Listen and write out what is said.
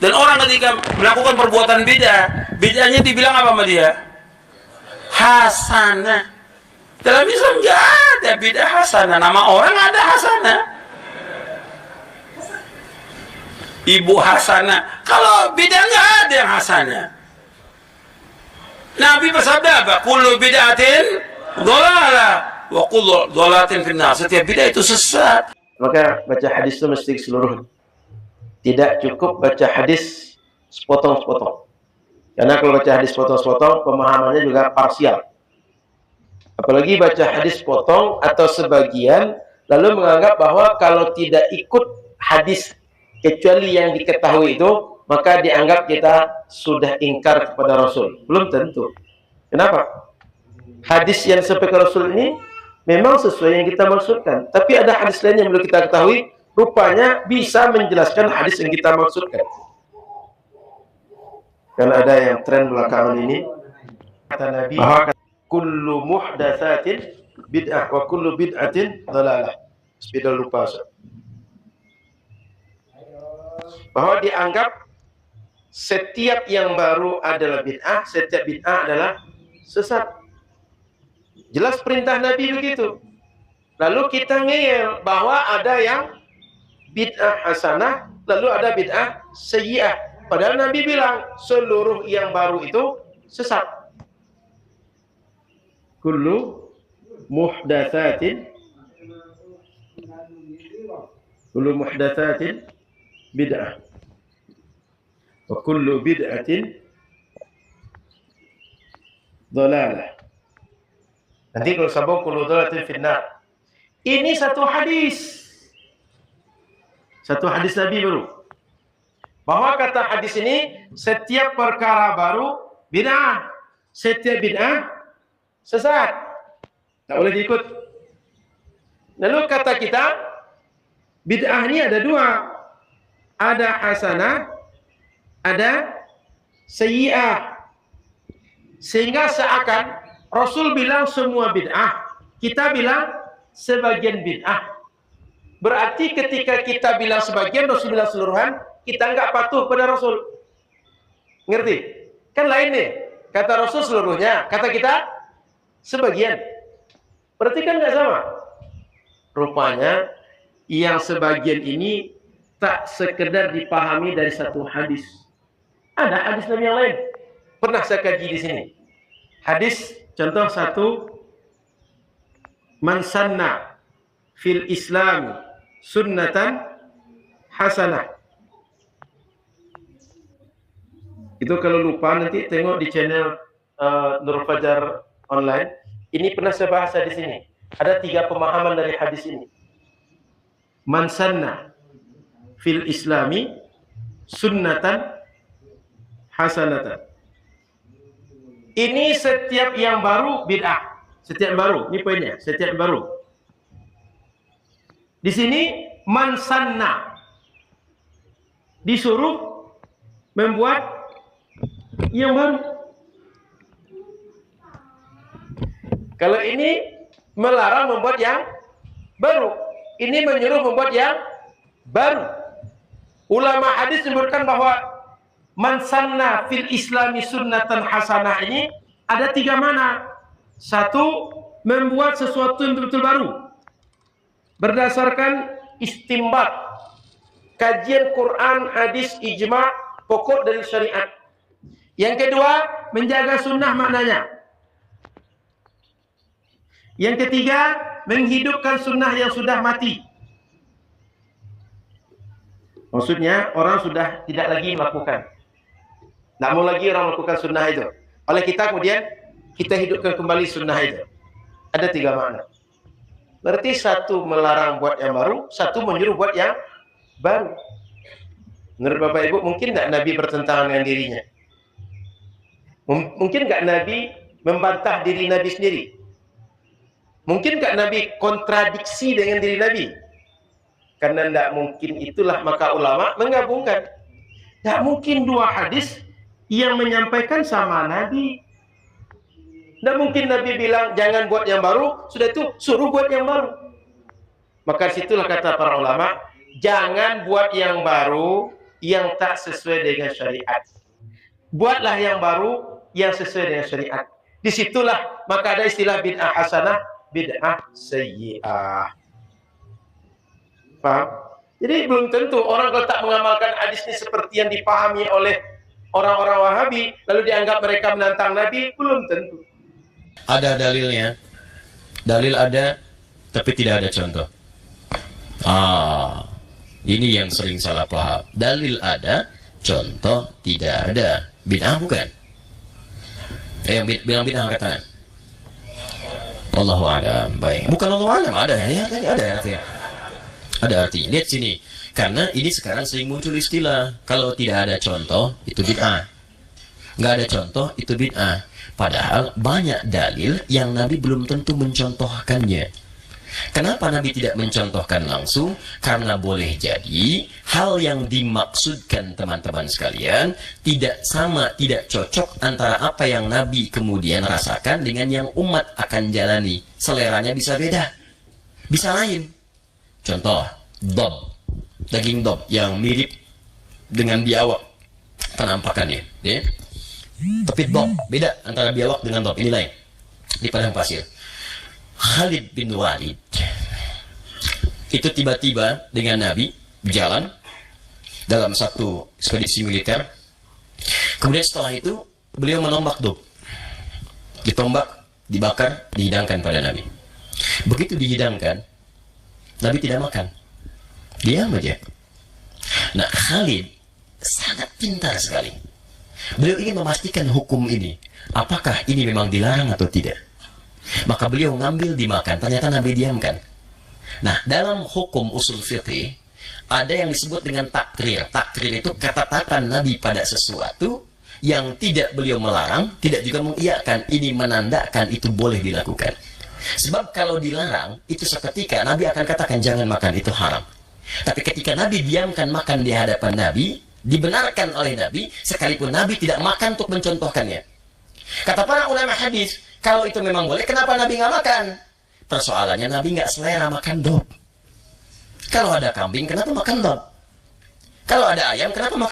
Dan orang ketika melakukan perbuatan bid'ah, bid'ahnya dibilang apa sama dia? Hasanah. Dalam Islam nggak ada bid'ah hasanah. Nama orang ada hasanah. Ibu hasanah. Kalau bid'ah nggak ada yang hasanah. Nabi bersabda apa? Kullu bid'atin dhalalah wa kullu dhalalatin finnar. Setiap bid'ah itu sesat. Maka baca hadis itu mesti keseluruhan. Tidak cukup baca hadis sepotong-sepotong. Karena kalau baca hadis sepotong-sepotong, pemahamannya juga parsial. Apalagi baca hadis potong atau sebagian, lalu menganggap bahwa kalau tidak ikut hadis kecuali yang diketahui itu, maka dianggap kita sudah ingkar kepada Rasul. Belum tentu. Kenapa? Hadis yang sampai ke Rasul ini memang sesuai yang kita maksudkan. Tapi ada hadis lain yang perlu kita ketahui, rupanya bisa menjelaskan hadis yang kita maksudkan. Karena ada yang tren belakangan ini, kata Nabi, kullu muhdatsatin bid'ah wa kullu bid'atin dhalalah. Sudah lupa, Ustaz. Bahwa dianggap setiap yang baru adalah bid'ah, setiap bid'ah adalah sesat. Jelas perintah Nabi begitu. Lalu kita ngeyel bahwa ada yang bid'ah hasanah, lalu ada bid'ah sayyi'ah. Padahal Nabi bilang seluruh yang baru itu sesat. Kullu muhdatsatin bid'ah wa kullu bid'atin dhalalah. Nanti kalau sambung kullu dhalalatin finnar. Ini satu hadis. Satu hadis Nabi baru. Bahwa kata hadis ini, setiap perkara baru bid'ah. Setiap bid'ah sesat. Tak boleh diikut. Lalu kata kita, bid'ah ini ada dua. Ada hasanah, ada sayyi'ah. Sehingga seakan Rasul bilang semua bid'ah, kita bilang sebagian bid'ah. Berarti ketika kita bilang sebagian, Rasul bilang seluruhan, kita enggak patuh pada Rasul. Ngerti? Kan lain nih. Kata Rasul seluruhnya, kata kita sebagian. Berarti kan enggak sama. Rupanya yang sebagian ini tak sekedar dipahami dari satu hadis. Ada hadis Nabi yang lain. Pernah saya kaji di sini. Hadis contoh satu, man sanna fil Islam sunnatan hasanah. Itu kalau lupa nanti tengok di channel Nur Fajar online. Ini pernah saya bahas di sini. Ada 3 pemahaman dari hadis ini. Man sanna fil Islami sunnatan hasanatan. Ini setiap yang baru bid'ah. Setiap yang baru, ini poinnya. Setiap yang baru. Di sini man sanna disuruh membuat yang baru. Kalau ini melarang membuat yang baru, ini menyuruh membuat yang baru. Ulama hadis menyebutkan bahwa man sanna fil Islami sunnatan hasanah ini ada 3 makna. Satu, membuat sesuatu yang betul-betul baru berdasarkan istimbat, kajian Quran, hadis, ijma, pokok dari syariat. Yang kedua, menjaga sunnah maknanya. Yang ketiga, menghidupkan sunnah yang sudah mati. Maksudnya orang sudah tidak lagi melakukan. Tidak mau lagi orang melakukan sunnah itu. Oleh kita kemudian kita hidupkan kembali sunnah itu. Ada 3 makna. Berarti satu melarang buat yang baru, satu menyuruh buat yang baru. Menurut Bapak Ibu, mungkin nggak Nabi bertentangan dengan dirinya? Mungkin nggak Nabi membantah diri Nabi sendiri? Mungkin nggak Nabi kontradiksi dengan diri Nabi? Karena tidak mungkin itulah maka ulama menggabungkan. Tidak mungkin 2 hadis yang menyampaikan sama Nabi. Tidak mungkin Nabi bilang jangan buat yang baru, sudah itu suruh buat yang baru. Maka situlah kata para ulama, jangan buat yang baru yang tak sesuai dengan syariat. Buatlah yang baru yang sesuai dengan syariat. Disitulah maka ada istilah bid'ah hasanah, bid'ah sayyi'ah. Paham? Jadi belum tentu orang kalau tak mengamalkan hadis ini seperti yang dipahami oleh orang-orang Wahabi, lalu dianggap mereka menantang Nabi, belum tentu. Ada dalilnya, dalil ada, tapi tidak ada contoh. Ini yang sering salah paham. Dalil ada, contoh tidak ada. Bid'ah bukan? Yang bilang bid'ah angkat tangan. Allahu a'lam. Baik. Bukan Allahu a'lam, ada ya, ada artinya. Ada artinya. Lihat sini. Karena ini sekarang sering muncul istilah. Kalau tidak ada contoh, itu bid'ah. Nggak ada contoh, itu bid'ah. Padahal banyak dalil yang Nabi belum tentu mencontohkannya. Kenapa Nabi tidak mencontohkan langsung? Karena boleh jadi hal yang dimaksudkan teman-teman sekalian tidak sama, tidak cocok antara apa yang Nabi kemudian rasakan dengan yang umat akan jalani. Seleranya bisa beda, bisa lain. Contoh, dob, daging dob yang mirip dengan biawak penampakannya, ya. Tapi dob beda antara biawak dengan dob, ini lain di padang pasir. Khalid bin Walid itu tiba-tiba dengan Nabi berjalan dalam satu ekspedisi militer. Kemudian setelah itu beliau menombak dob, ditombak, dibakar, dihidangkan pada Nabi. Begitu dihidangkan, Nabi tidak makan, diam aja. Nah, Khalid sangat pintar sekali. Beliau ingin memastikan hukum ini, apakah ini memang dilarang atau tidak. Maka beliau ngambil dimakan, ternyata Nabi diamkan. Nah, dalam hukum usul fiqih ada yang disebut dengan takrir. Takrir itu kata-kata Nabi pada sesuatu yang tidak beliau melarang, tidak juga mengiyakan. Ini menandakan itu boleh dilakukan. Sebab kalau dilarang, itu seketika Nabi akan katakan jangan makan, itu haram. Tapi ketika Nabi diamkan makan di hadapan Nabi, dibenarkan oleh Nabi, sekalipun Nabi tidak makan untuk mencontohkannya. Kata para ulama hadis, kalau itu memang boleh, kenapa Nabi nggak makan? Persoalannya Nabi nggak selera makan dob. Kalau ada kambing, kenapa makan dob? Kalau ada ayam, kenapa makan?